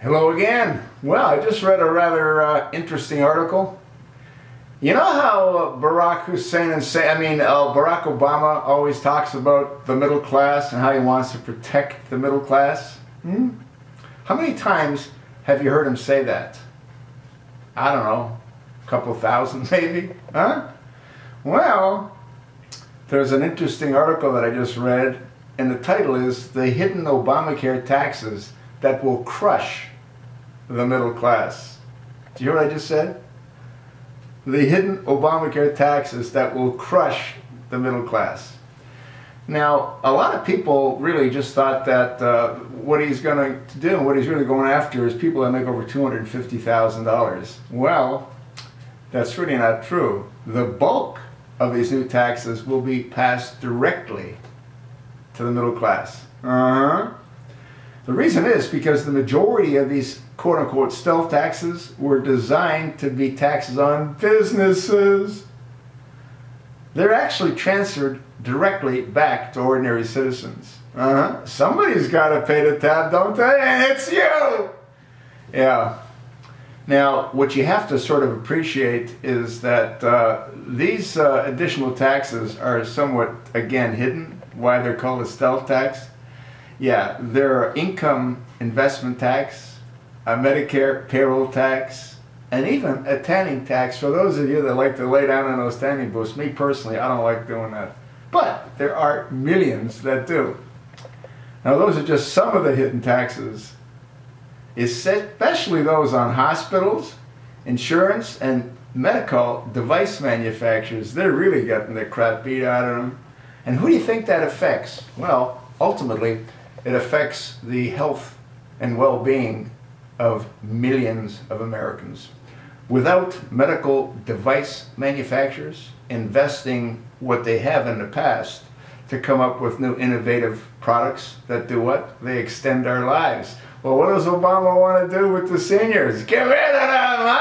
Hello again. Well, I just read a rather interesting article. You know how Barack Obama always talks about the middle class and how he wants to protect the middle class? How many times have you heard him say that? I don't know, a couple thousand maybe? Huh? Well, there's an interesting article that I just read, and the title is "The Hidden Obamacare Taxes That Will Crush the Middle Class." Do you hear what I just said? The hidden Obamacare taxes that will crush the middle class. Now, a lot of people really just thought that what he's going to do and what he's really going after is people that make over $250,000. Well, that's really not true. The bulk of these new taxes will be passed directly to the middle class. The reason is because the majority of these quote-unquote stealth taxes were designed to be taxes on businesses. They're actually transferred directly back to ordinary citizens. Somebody's got to pay the tab, don't they? And it's you! Yeah. Now, what you have to sort of appreciate is that these additional taxes are somewhat, again, hidden. Why they're called a stealth tax? Yeah, there are income investment tax, a Medicare payroll tax, and even a tanning tax for those of you that like to lay down in those tanning booths. Me personally, I don't like doing that. But there are millions that do. Now those are just some of the hidden taxes, especially those on hospitals, insurance, and medical device manufacturers. They're really getting the crap beat out of them. And who do you think that affects? Well, ultimately, it affects the health and well-being of millions of Americans. Without medical device manufacturers investing what they have in the past to come up with new innovative products that do what? They extend our lives. Well, what does Obama want to do with the seniors? Get rid of them!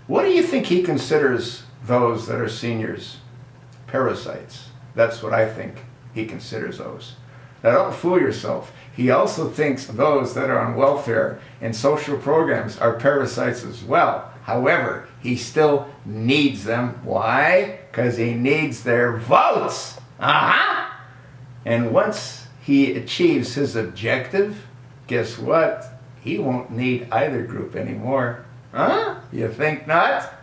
What do you think he considers those that are seniors? Parasites. That's what I think he considers those. Now don't fool yourself. He also thinks those that are on welfare and social programs are parasites as well. However, he still needs them. Why? Because he needs their votes. And once he achieves his objective, guess what? He won't need either group anymore. You think not?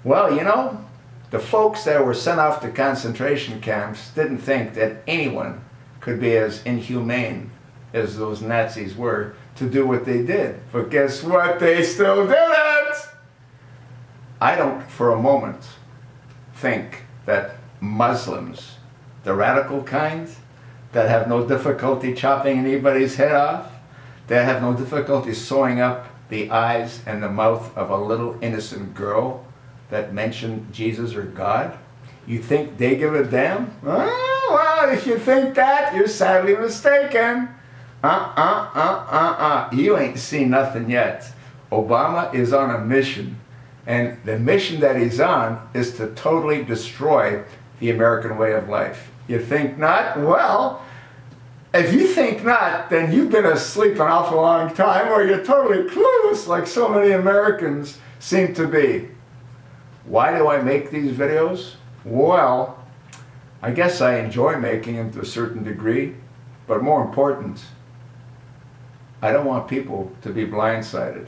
Well, you know, the folks that were sent off to concentration camps didn't think that anyone could be as inhumane as those Nazis were to do what they did. But guess what? They still did it! I don't for a moment think that Muslims, the radical kind, that have no difficulty chopping anybody's head off, that have no difficulty sewing up the eyes and the mouth of a little innocent girl that mentioned Jesus or God, you think they give a damn? Well, if you think that, you're sadly mistaken. You ain't seen nothing yet. Obama is on a mission, and the mission that he's on is to totally destroy the American way of life. You think not? Well, if you think not, then you've been asleep an awful long time, or you're totally clueless like so many Americans seem to be. Why do I make these videos? Well, I guess I enjoy making them to a certain degree, but more important, I don't want people to be blindsided,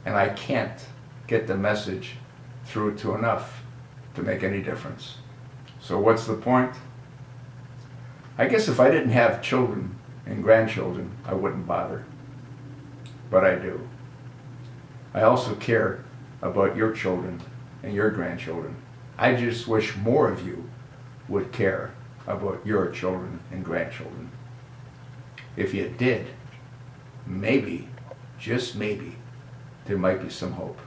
and I can't get the message through to enough to make any difference. So what's the point? I guess if I didn't have children and grandchildren, I wouldn't bother, but I do. I also care about your children and your grandchildren. I just wish more of you would care about your children and grandchildren. If you did, maybe, just maybe, there might be some hope.